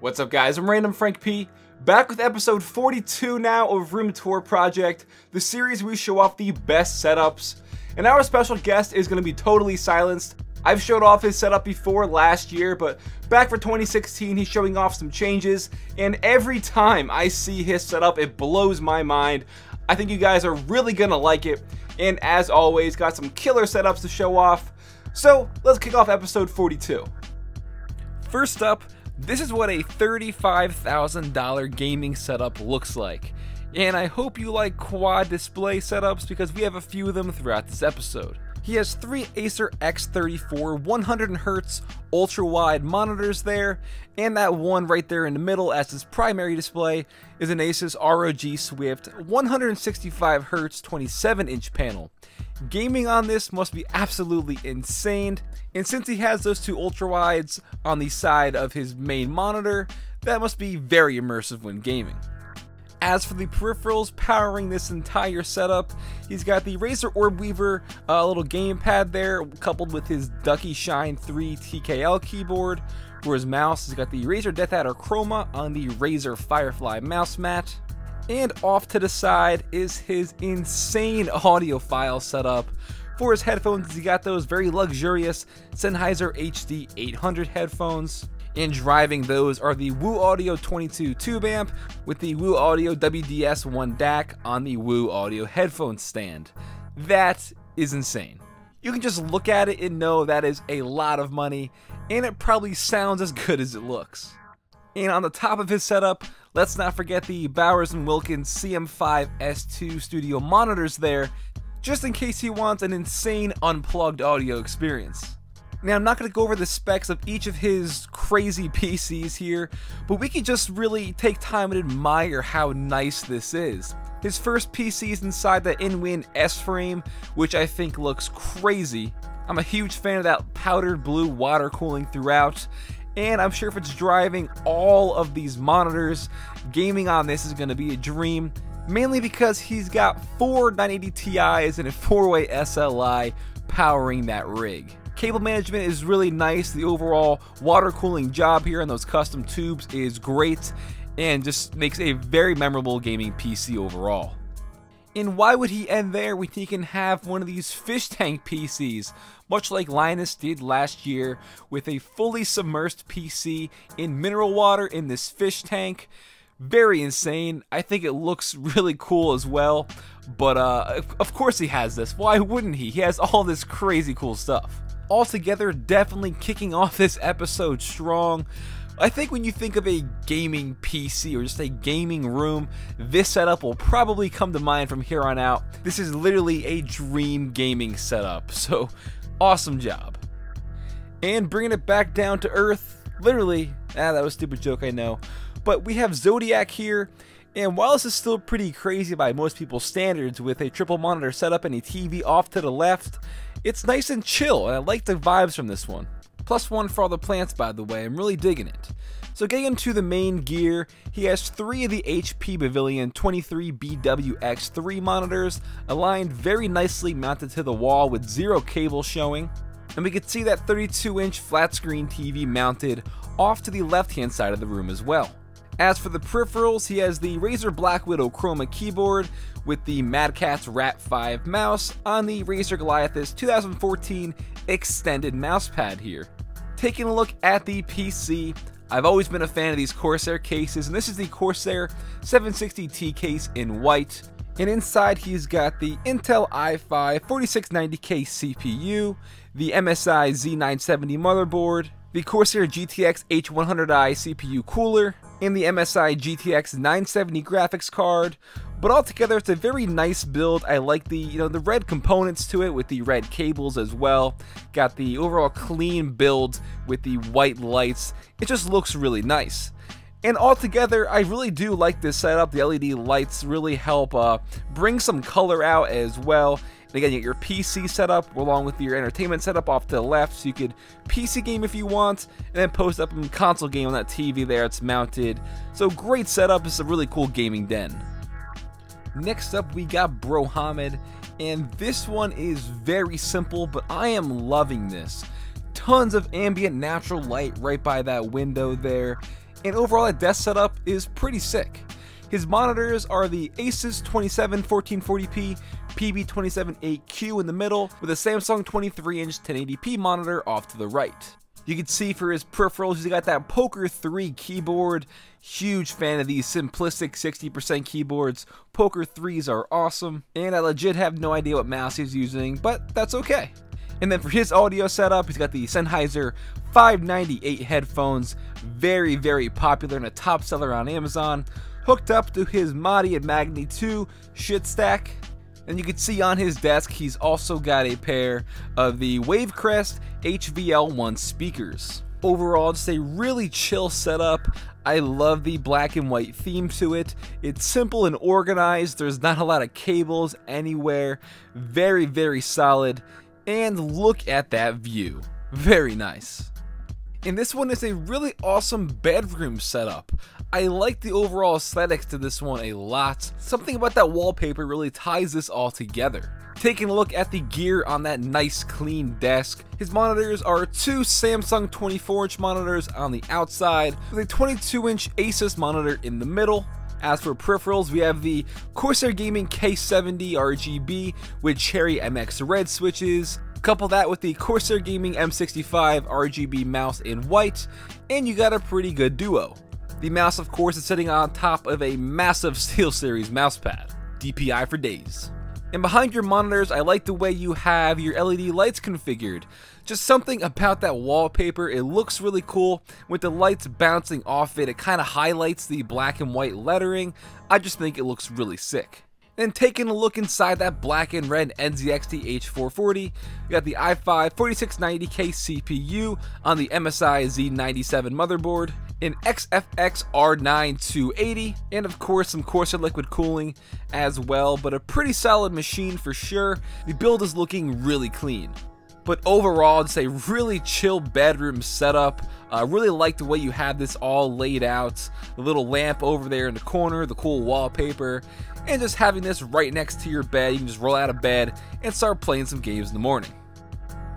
What's up guys, I'm randomfrankp, back with episode 42 now of Room Tour Project, the series where we show off the best setups. And our special guest is going to be TotallySilenced. I've showed off his setup before last year, but back for 2016 he's showing off some changes, and every time I see his setup it blows my mind. I think you guys are really going to like it, and as always got some killer setups to show off. So let's kick off episode 42. First up, this is what a $35,000 gaming setup looks like. And I hope you like quad display setups because we have a few of them throughout this episode. He has three Acer X34 100Hz ultra-wide monitors there, and that one right there in the middle as his primary display is an Asus ROG Swift 165Hz 27-inch panel. Gaming on this must be absolutely insane, and since he has those two ultra-wides on the side of his main monitor, that must be very immersive when gaming. As for the peripherals powering this entire setup, he's got the Razer Orb Weaver little gamepad there, coupled with his Ducky Shine 3 TKL keyboard. For his mouse, he's got the Razer DeathAdder Chroma on the Razer Firefly mouse mat. And off to the side is his insane audiophile setup. For his headphones, he got those very luxurious Sennheiser HD 800 headphones. And driving those are the Woo Audio 22 tube amp with the Woo Audio WDS1 DAC on the Woo Audio headphone stand. That is insane. You can just look at it and know that is a lot of money, and it probably sounds as good as it looks. And on the top of his setup, let's not forget the Bowers & Wilkins CM5 S2 studio monitors there, just in case he wants an insane unplugged audio experience. Now, I'm not going to go over the specs of each of his crazy PCs here, but we can just really take time and admire how nice this is. His first PC is inside the InWin S-frame, which I think looks crazy. I'm a huge fan of that powdered blue water cooling throughout, and I'm sure if it's driving all of these monitors, gaming on this is going to be a dream, mainly because he's got four 980 Ti's and a 4-way SLI powering that rig. Cable management is really nice. The overall water cooling job here on those custom tubes is great and just makes a very memorable gaming PC overall. And why would he end there when he can have one of these fish tank PCs, much like Linus did last year with a fully submersed PC in mineral water in this fish tank? Very insane. I think it looks really cool as well, but of course he has this. Why wouldn't he? He has all this crazy cool stuff. Altogether, definitely kicking off this episode strong. I think when you think of a gaming PC or just a gaming room, this setup will probably come to mind from here on out. This is literally a dream gaming setup, so awesome job. And bringing it back down to earth, literally, that was a stupid joke, I know, but we have Zodiac here. And while this is still pretty crazy by most people's standards with a triple monitor setup and a TV off to the left, it's nice and chill, and I like the vibes from this one. +1 for all the plants, by the way, I'm really digging it. So getting into the main gear, he has three of the HP Pavilion 23BWX3 monitors aligned very nicely mounted to the wall with zero cable showing. And we can see that 32-inch flat screen TV mounted off to the left-hand side of the room as well. As for the peripherals, he has the Razer Black Widow Chroma keyboard with the Mad Catz Rat 5 mouse on the Razer Goliathus 2014 extended mousepad here. Taking a look at the PC, I've always been a fan of these Corsair cases, and this is the Corsair 760T case in white. And inside he's got the Intel i5 4690K CPU, the MSI Z970 motherboard, the Corsair GTX H100i CPU cooler, and the MSI GTX 970 graphics card. But altogether, it's a very nice build. I like the the red components to it with the red cables as well. Got the overall clean build with the white lights. It just looks really nice. And altogether, I really do like this setup. The LED lights really help bring some color out as well. And again, you get your PC setup along with your entertainment setup off to the left, so you could PC game if you want, and then post up a console game on that TV there it's mounted. So great setup. It's a really cool gaming den. Next up, we got Brohammad, and this one is very simple, but I am loving this. Tons of ambient natural light right by that window there. And overall that desk setup is pretty sick. His monitors are the Asus 27 1440p PB27-8Q in the middle, with a Samsung 23-inch 1080p monitor off to the right. You can see for his peripherals, he's got that Poker 3 keyboard. Huge fan of these simplistic 60% keyboards. Poker 3s are awesome, and I legit have no idea what mouse he's using, but that's okay. And then for his audio setup, he's got the Sennheiser 598 headphones, very, very popular and a top seller on Amazon, hooked up to his Madi and Magni 2 shit stack. And you can see on his desk, he's also got a pair of the Crest HVL1 speakers. Overall, just a really chill setup. I love the black and white theme to it. It's simple and organized. There's not a lot of cables anywhere. Very, very solid. And look at that view. Very nice. And this one is a really awesome bedroom setup. I like the overall aesthetics to this one a lot. Something about that wallpaper really ties this all together. Taking a look at the gear on that nice clean desk, his monitors are two Samsung 24-inch monitors on the outside with a 22-inch Asus monitor in the middle. As for peripherals, we have the Corsair Gaming K70 RGB with Cherry MX Red switches. Couple that with the Corsair Gaming M65 RGB mouse in white, and you got a pretty good duo. The mouse, of course, is sitting on top of a massive SteelSeries mousepad. DPI for days. And behind your monitors, I like the way you have your LED lights configured. Just something about that wallpaper, it looks really cool. With the lights bouncing off it, it kind of highlights the black and white lettering. I just think it looks really sick. Then taking a look inside that black and red NZXT H440, you got the i5 4690K CPU on the MSI Z97 motherboard, an XFX R9 280, and of course some Corsair liquid cooling as well, but a pretty solid machine for sure. The build is looking really clean. But overall, it's a really chill bedroom setup. I really like the way you have this all laid out. The little lamp over there in the corner, the cool wallpaper, and just having this right next to your bed. You can just roll out of bed and start playing some games in the morning.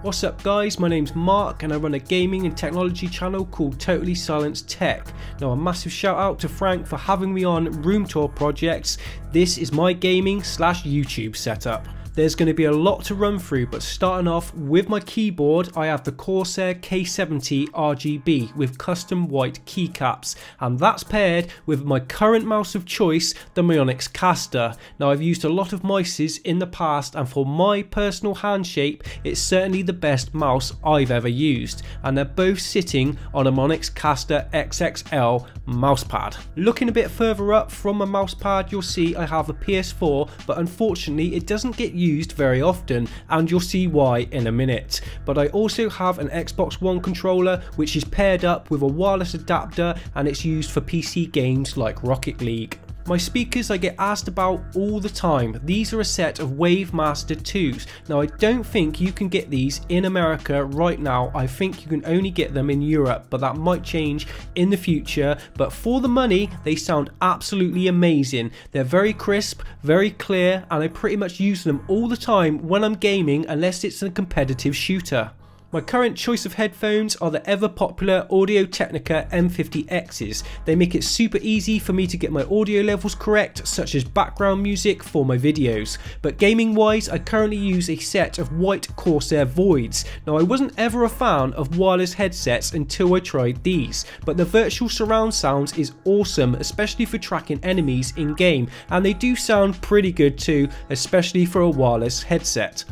What's up guys, my name's Mark and I run a gaming and technology channel called TotallySilenced Tech. Now a massive shout out to Frank for having me on Room Tour Projects. This is my gaming / YouTube setup. There's going to be a lot to run through, but starting off with my keyboard, I have the Corsair K70 RGB with custom white keycaps, and that's paired with my current mouse of choice, the Myonix Caster. Now I've used a lot of mices in the past, and for my personal hand shape, it's certainly the best mouse I've ever used, and they're both sitting on a Myonix Caster XXL mousepad. Looking a bit further up from my mousepad, you'll see I have a PS4, but unfortunately it doesn't get used very often, and you'll see why in a minute. But I also have an Xbox One controller which is paired up with a wireless adapter, and it's used for PC games like Rocket League. My speakers I get asked about all the time. These are a set of Wavemaster 2s. Now I don't think you can get these in America right now. I think you can only get them in Europe, but that might change in the future. But for the money, they sound absolutely amazing. They're very crisp, very clear, and I pretty much use them all the time when I'm gaming, unless it's a competitive shooter. My current choice of headphones are the ever popular Audio-Technica M50Xs. They make it super easy for me to get my audio levels correct, such as background music for my videos. But gaming wise, I currently use a set of white Corsair Voids. Now I wasn't ever a fan of wireless headsets until I tried these, but the virtual surround sounds is awesome, especially for tracking enemies in game, and they do sound pretty good too, especially for a wireless headset.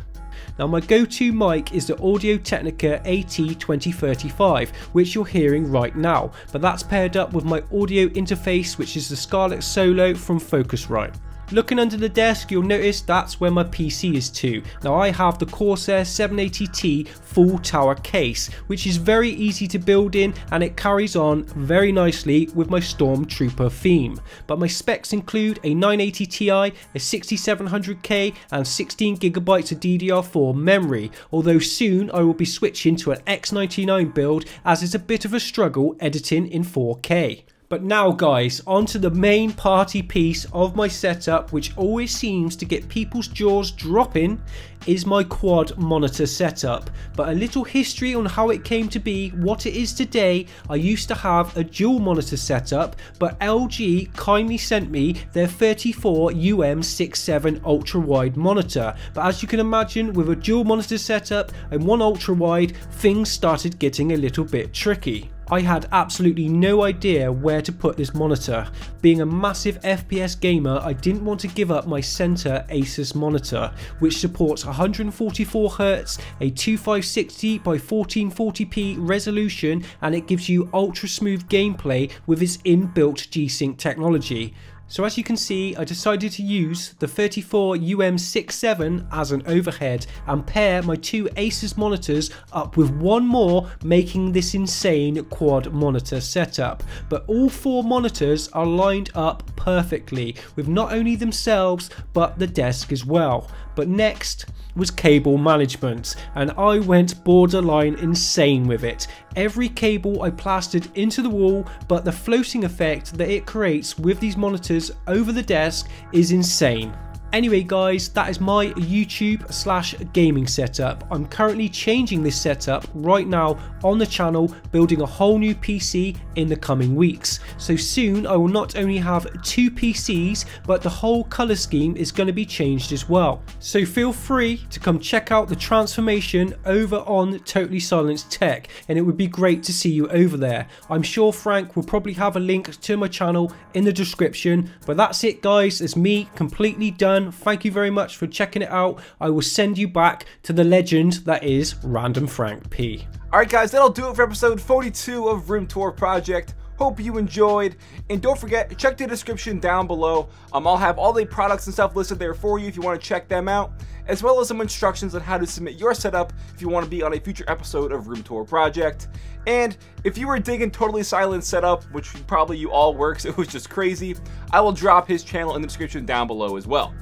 Now my go-to mic is the Audio-Technica AT2035, which you're hearing right now, but that's paired up with my audio interface, which is the Scarlett Solo from Focusrite. Looking under the desk, you'll notice that's where my PC is too. Now I have the Corsair 780T full tower case, which is very easy to build in, and it carries on very nicely with my Stormtrooper theme. But my specs include a 980 Ti, a 6700K and 16GB of DDR4 memory, although soon I will be switching to an X99 build, as it's a bit of a struggle editing in 4K. But now guys, onto the main party piece of my setup, which always seems to get people's jaws dropping, is my quad monitor setup. But a little history on how it came to be what it is today. I used to have a dual monitor setup, but LG kindly sent me their 34UM67 ultra wide monitor. But as you can imagine, with a dual monitor setup and one ultra wide, things started getting a little bit tricky. I had absolutely no idea where to put this monitor. Being a massive FPS gamer, I didn't want to give up my center Asus monitor, which supports 144Hz, a 2560 by 1440p resolution, and it gives you ultra smooth gameplay with its inbuilt G-Sync technology. So as you can see, I decided to use the 34UM67 as an overhead and pair my two Asus monitors up with one more, making this insane quad monitor setup. But all four monitors are lined up perfectly with not only themselves but the desk as well. But next was cable management, and I went borderline insane with it. Every cable I plastered into the wall, but the floating effect that it creates with these monitors over the desk is insane. Anyway guys, that is my YouTube/gaming setup. I'm currently changing this setup right now on the channel, building a whole new PC in the coming weeks. So soon I will not only have two PCs, but the whole colour scheme is going to be changed as well. So feel free to come check out the transformation over on TotallySilenced Tech, and it would be great to see you over there. I'm sure Frank will probably have a link to my channel in the description. But that's it guys, it's me completely done. Thank you very much for checking it out. I will send you back to the legend that is randomfrankp. Alright guys, that'll do it for episode 42 of Room Tour Project. Hope you enjoyed, and don't forget, check the description down below. I'll have all the products and stuff listed there for you if you want to check them out, as well as some instructions on how to submit your setup if you want to be on a future episode of Room Tour Project. And if you were digging Totally Silenced setup, which probably you all were because it was just crazy, I will drop his channel in the description down below as well.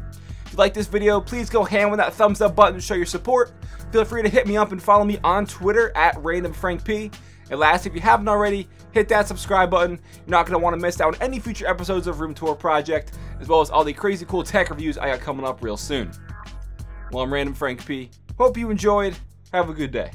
If you like this video, please go ham with that thumbs up button to show your support. Feel free to hit me up and follow me on Twitter at randomfrankp. And last, if you haven't already, hit that subscribe button. You're not going to want to miss out on any future episodes of Room Tour Project, as well as all the crazy cool tech reviews I got coming up real soon. Well, I'm Random Frank P. Hope you enjoyed. Have a good day.